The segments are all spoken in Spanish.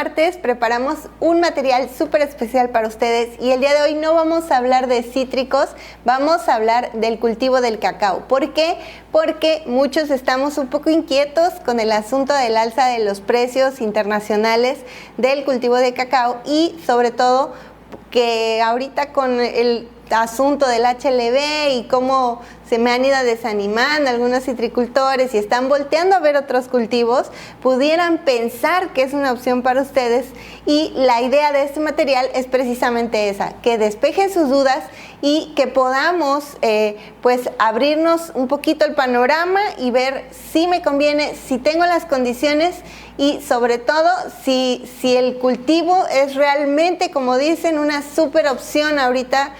martes preparamos un material súper especial para ustedes y el día de hoy no vamos a hablar de cítricos, vamos a hablar del cultivo del cacao. ¿Por qué? Porque muchos estamos un poco inquietos con el asunto del alza de los precios internacionales del cultivo de cacao y sobre todo que ahorita con el asunto del HLB y cómo se me han ido desanimando algunos citricultores y están volteando a ver otros cultivos, pudieran pensar que es una opción para ustedes, y la idea de este material es precisamente esa, que despejen sus dudas y que podamos pues abrirnos un poquito el panorama y ver si me conviene, si tengo las condiciones y sobre todo si el cultivo es realmente, como dicen, una súper opción ahorita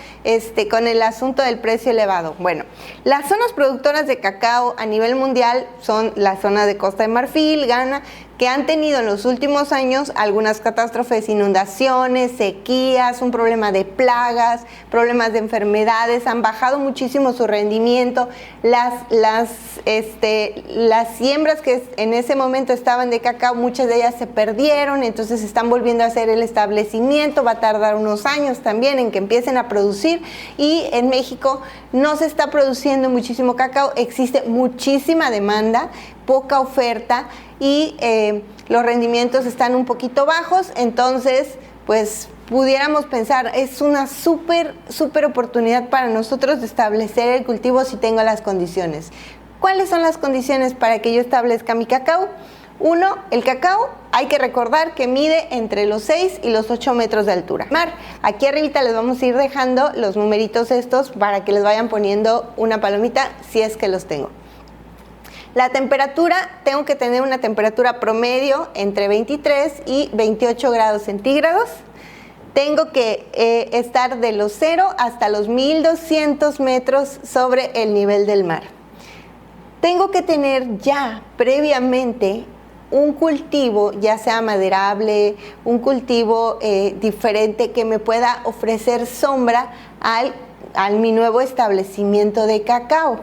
con el asunto del precio elevado. Bueno, las zonas productoras de cacao a nivel mundial son la zona de Costa de Marfil, Ghana, que han tenido en los últimos años algunas catástrofes, inundaciones, sequías, un problema de plagas, problemas de enfermedades, han bajado muchísimo su rendimiento, las siembras que en ese momento estaban de cacao, muchas de ellas se perdieron, entonces están volviendo a hacer el establecimiento, va a tardar unos años también en que empiecen a producir, y en México no se está produciendo muchísimo cacao, existe muchísima demanda, poca oferta y los rendimientos están un poquito bajos, entonces pues pudiéramos pensar, es una súper oportunidad para nosotros de establecer el cultivo si tengo las condiciones. ¿Cuáles son las condiciones para que yo establezca mi cacao? Uno, el cacao hay que recordar que mide entre los 6 y los 8 metros de altura. Aquí arribita les vamos a ir dejando los numeritos estos para que les vayan poniendo una palomita si es que los tengo. La temperatura, tengo que tener una temperatura promedio entre 23 y 28 grados centígrados. Tengo que estar de los 0 hasta los 1200 metros sobre el nivel del mar. Tengo que tener ya previamente un cultivo, ya sea maderable, un cultivo diferente que me pueda ofrecer sombra al mi nuevo establecimiento de cacao.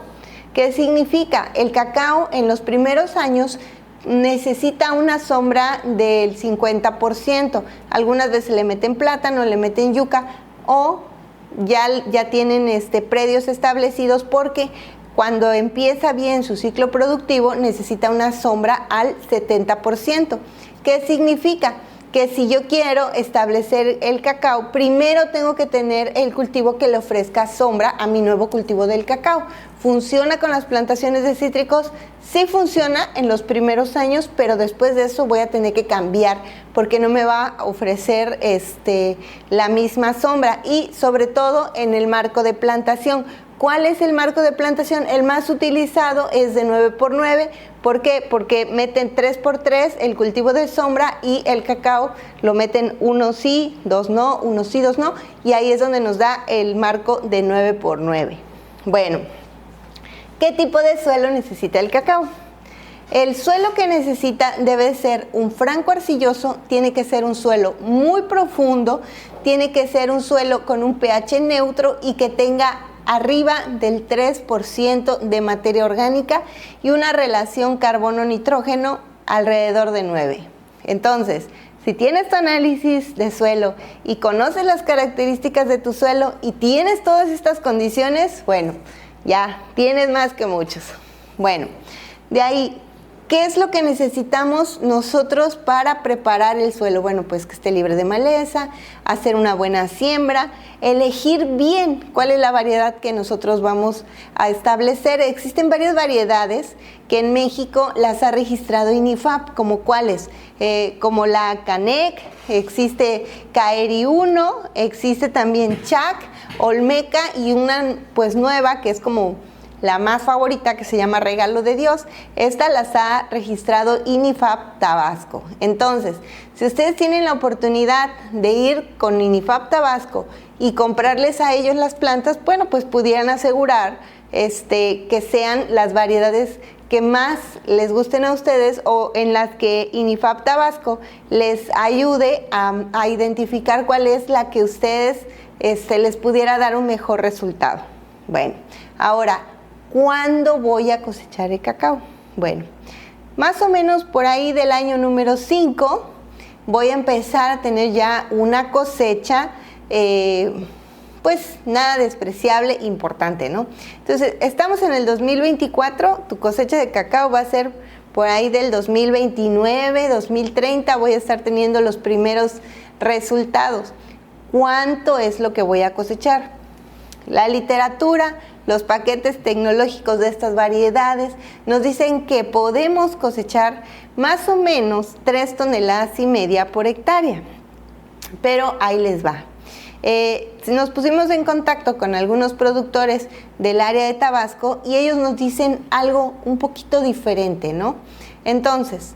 ¿Qué significa? El cacao en los primeros años necesita una sombra del 50%. Algunas veces le meten plátano, le meten yuca o ya tienen predios establecidos, porque cuando empieza bien su ciclo productivo necesita una sombra al 70%. ¿Qué significa? Que si yo quiero establecer el cacao, primero tengo que tener el cultivo que le ofrezca sombra a mi nuevo cultivo del cacao. ¿Funciona con las plantaciones de cítricos? Sí funciona en los primeros años, pero después de eso voy a tener que cambiar porque no me va a ofrecer la misma sombra, y sobre todo en el marco de plantación. ¿Cuál es el marco de plantación? El más utilizado es de 9x9. ¿Por qué? Porque meten 3x3 el cultivo de sombra y el cacao lo meten 1 sí, 2 no, 1 sí, 2 no, y ahí es donde nos da el marco de 9x9. Bueno, ¿qué tipo de suelo necesita el cacao? El suelo que necesita debe ser un franco arcilloso, tiene que ser un suelo muy profundo, tiene que ser un suelo con un pH neutro y que tenga arriba del 3% de materia orgánica y una relación carbono-nitrógeno alrededor de 9. Entonces, si tienes tu análisis de suelo y conoces las características de tu suelo y tienes todas estas condiciones, bueno, ya tienes más que muchos. Bueno, de ahí, ¿qué es lo que necesitamos nosotros para preparar el suelo? Bueno, pues que esté libre de maleza, hacer una buena siembra, elegir bien cuál es la variedad que nosotros vamos a establecer. Existen varias variedades que en México las ha registrado INIFAP, como cuáles, como la Canec, existe Caeri 1, existe también Chac, Olmeca y una pues nueva que es como la más favorita, que se llama Regalo de Dios. Estas las ha registrado INIFAP Tabasco. Entonces, si ustedes tienen la oportunidad de ir con INIFAP Tabasco y comprarles a ellos las plantas, bueno, pues pudieran asegurar que sean las variedades que más les gusten a ustedes o en las que INIFAP Tabasco les ayude a identificar cuál es la que ustedes les pudiera dar un mejor resultado. Bueno, ahora, ¿cuándo voy a cosechar el cacao? Bueno, más o menos por ahí del año número 5 voy a empezar a tener ya una cosecha pues nada despreciable, importante, ¿no? Entonces, estamos en el 2024, tu cosecha de cacao va a ser por ahí del 2029, 2030, voy a estar teniendo los primeros resultados. ¿Cuánto es lo que voy a cosechar? La literatura, los paquetes tecnológicos de estas variedades nos dicen que podemos cosechar más o menos 3,5 toneladas por hectárea, pero ahí les va. Nos pusimos en contacto con algunos productores del área de Tabasco y ellos nos dicen algo un poquito diferente, ¿no? Entonces,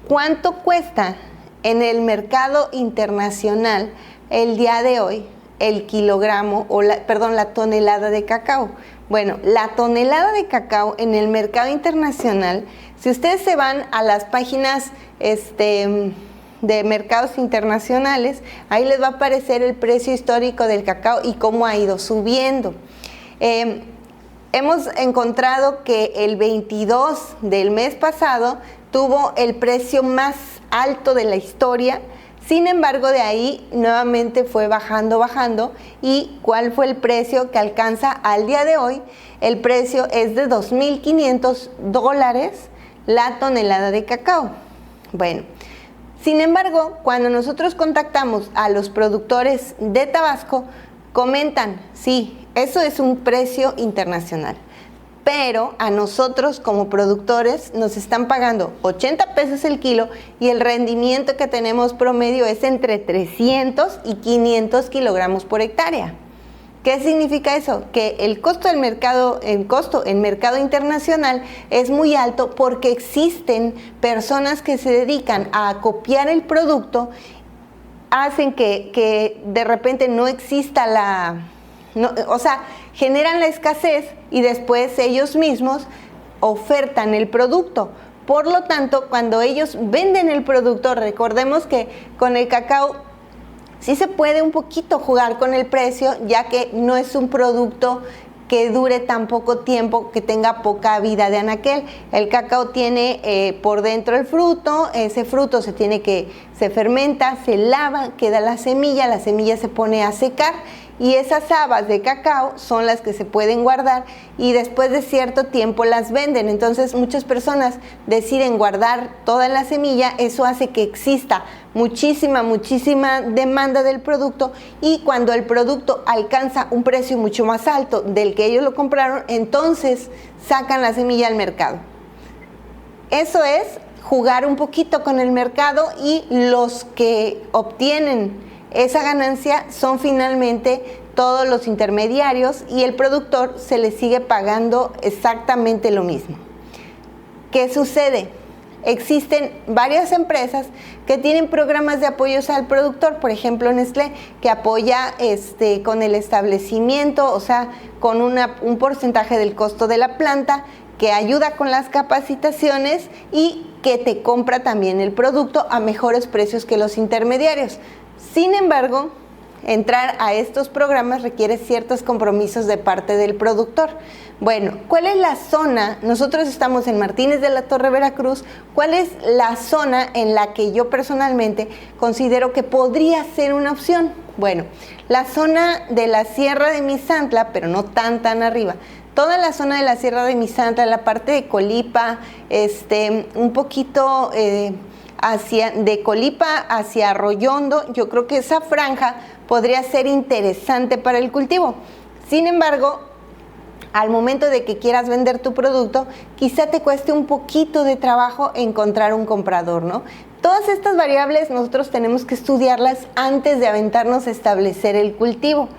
¿cuánto cuesta en el mercado internacional el día de hoy el kilogramo, la tonelada de cacao? Bueno, la tonelada de cacao en el mercado internacional, si ustedes se van a las páginas de mercados internacionales, ahí les va a aparecer el precio histórico del cacao y cómo ha ido subiendo. Hemos encontrado que el 22 del mes pasado tuvo el precio más alto de la historia. Sin embargo, de ahí nuevamente fue bajando. ¿Y cuál fue el precio que alcanza al día de hoy? El precio es de $2,500 la tonelada de cacao. Bueno, sin embargo, cuando nosotros contactamos a los productores de Tabasco, comentan, sí, eso es un precio internacional, pero a nosotros como productores nos están pagando 80 pesos el kilo y el rendimiento que tenemos promedio es entre 300 y 500 kilogramos por hectárea. ¿Qué significa eso? Que el costo del mercado, en mercado internacional es muy alto porque existen personas que se dedican a copiar el producto, hacen que de repente no exista generan la escasez y después ellos mismos ofertan el producto. Por lo tanto, cuando ellos venden el producto, recordemos que con el cacao sí se puede un poquito jugar con el precio, ya que no es un producto que dure tan poco tiempo, que tenga poca vida de anaquel. El cacao tiene por dentro el fruto, ese fruto se fermenta, se lava, queda la semilla se pone a secar y esas habas de cacao son las que se pueden guardar y después de cierto tiempo las venden. Entonces muchas personas deciden guardar toda la semilla, eso hace que exista muchísima demanda del producto y cuando el producto alcanza un precio mucho más alto del que ellos lo compraron, entonces sacan la semilla al mercado. Eso es jugar un poquito con el mercado y los que obtienen esa ganancia son finalmente todos los intermediarios y el productor se le sigue pagando exactamente lo mismo. ¿Qué sucede? Existen varias empresas que tienen programas de apoyos al productor, por ejemplo Nestlé, que apoya con el establecimiento, o sea, con un porcentaje del costo de la planta, que ayuda con las capacitaciones y que te compra también el producto a mejores precios que los intermediarios. Sin embargo, entrar a estos programas requiere ciertos compromisos de parte del productor. Bueno, ¿cuál es la zona? Nosotros estamos en Martínez de la Torre, Veracruz. ¿Cuál es la zona en la que yo personalmente considero que podría ser una opción? Bueno, la zona de la Sierra de Misantla, pero no tan arriba. Toda la zona de la Sierra de Misantla, la parte de Colipa, un poquito de Colipa hacia Arroyondo, yo creo que esa franja podría ser interesante para el cultivo. Sin embargo, al momento de que quieras vender tu producto, quizá te cueste un poquito de trabajo encontrar un comprador, ¿no? Todas estas variables nosotros tenemos que estudiarlas antes de aventarnos a establecer el cultivo.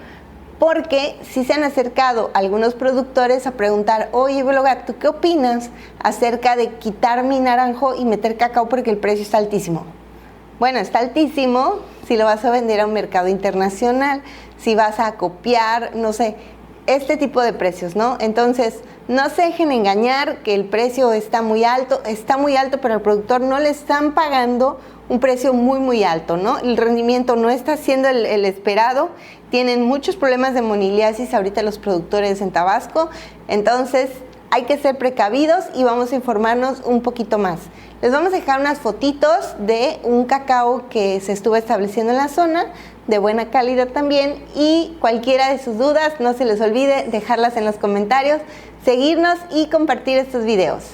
Porque sí se han acercado algunos productores a preguntar, oye, bióloga, ¿tú qué opinas acerca de quitar mi naranjo y meter cacao porque el precio está altísimo? Bueno, está altísimo si lo vas a vender a un mercado internacional, si vas a copiar, no sé, este tipo de precios, ¿no? Entonces, no se dejen engañar que el precio está muy alto, pero al productor no le están pagando un precio muy alto, ¿no? El rendimiento no está siendo el esperado, tienen muchos problemas de moniliasis ahorita los productores en Tabasco, entonces hay que ser precavidos y vamos a informarnos un poquito más. Les vamos a dejar unas fotitos de un cacao que se estuvo estableciendo en la zona, de buena calidad también, y cualquiera de sus dudas, no se les olvide dejarlas en los comentarios, seguirnos y compartir estos videos.